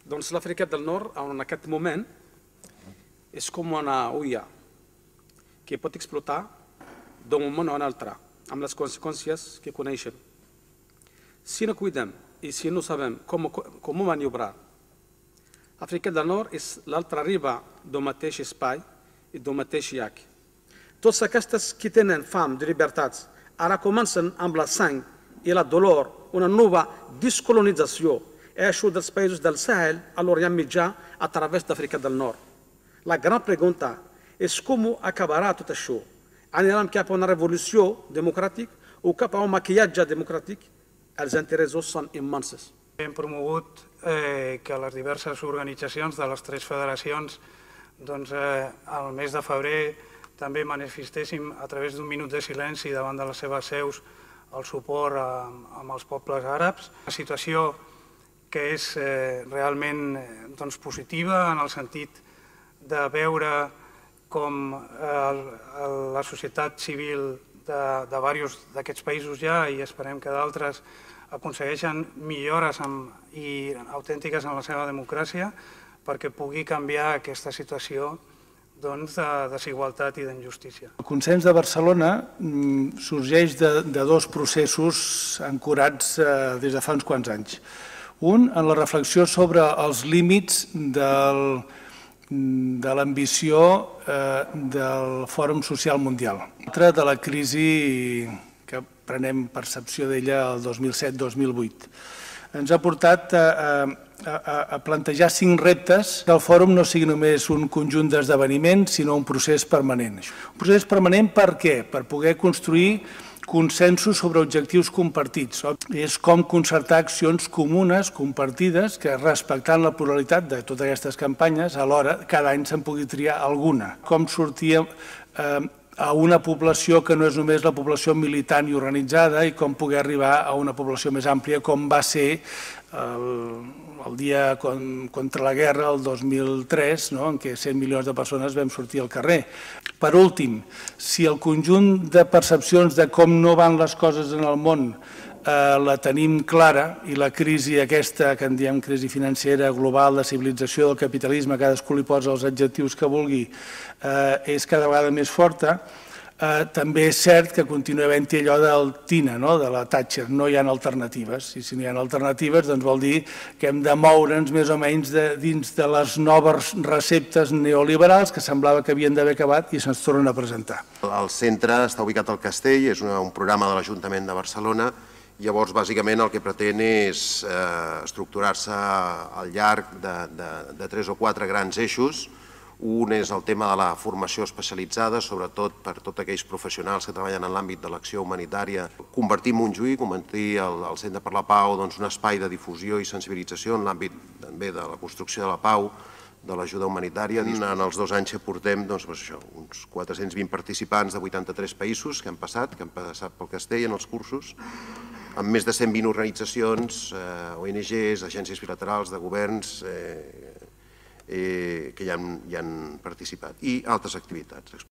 Doncs l'Àfrica del Nord, en aquest moment, és com una olla que pot explotar d'un moment a un altre, amb les conseqüències que coneixem. Si no cuidem i si no sabem com maniobrar, l'Àfrica del Nord és l'altra riba del mateix espai i del mateix llac. Tots aquests que tenen fam de llibertats ara comencen amb la sang i la dolor una nova descolonització, e això dels països del Sahel a l'Orient Mitjà a través d'Àfrica del Nord. La gran pregunta és com acabarà tot això. Anirem cap a una revolució democràtica o cap a un maquillatge democràtic? Els interessos són immensos. Hem promogut que les diverses organitzacions de les 3 federacions al mes de febrer també manifestéssim a través d'un minut de silenci davant de les seves seus el suport amb els pobles àrabs. Una situació que és realment positiva en el sentit de veure com la societat civil de diversos d'aquests països ja, i esperem que d'altres, aconsegueixen millores i autèntiques en la seva democràcia perquè pugui canviar aquesta situació de desigualtat i d'injustícia. El consens de Barcelona sorgeix de 2 processos ancorats des de fa uns quants anys. Un, en la reflexió sobre els límits de l'ambició del Fòrum Social Mundial. L'altre, de la crisi que prenem percepció d'ella el 2007-2008. Ens ha portat a plantejar 5 reptes que el fòrum no sigui només un conjunt d'esdeveniments, sinó un procés permanent. Un procés permanent per què? Per poder construir consensos sobre objectius compartits. És com concertar accions comunes, compartides, que respectant la pluralitat de totes aquestes campanyes, alhora cada any se'n pugui triar alguna. Com sortir a una població que no és només la població militant i organitzada i com poder arribar a una població més àmplia, com va ser el dia contra la guerra, el 2003, en què 100 milions de persones vam sortir al carrer. Per últim, si el conjunt de percepcions de com no van les coses en el món la tenim clara i la crisi aquesta, que en diem crisi financera, global, de civilització del capitalisme, cadascú li posa els adjectius que vulgui, és cada vegada més forta, també és cert que continua havent-hi allò del Tina, de la Thatcher, no hi ha alternatives. I si no hi ha alternatives, doncs vol dir que hem de moure'ns més o menys dins de les noves receptes neoliberals que semblava que havien d'haver acabat i se'ns tornen a presentar. El centre està ubicat al Castell, és un programa de l'Ajuntament de Barcelona. Llavors, bàsicament, el que pretén és estructurar-se al llarg de 3 o 4 grans eixos. Un és el tema de la formació especialitzada, sobretot per tots aquells professionals que treballen en l'àmbit de l'acció humanitària. Convertir Montjuïc, convertir el Centre per la Pau en un espai de difusió i sensibilització en l'àmbit també de la construcció de la pau, de l'ajuda humanitària. En els 2 anys que portem, uns 420 participants de 83 països que han passat pel Castell en els cursos, amb més de 120 organitzacions, ONGs, agències bilaterals de governs que hi han participat, i altres activitats.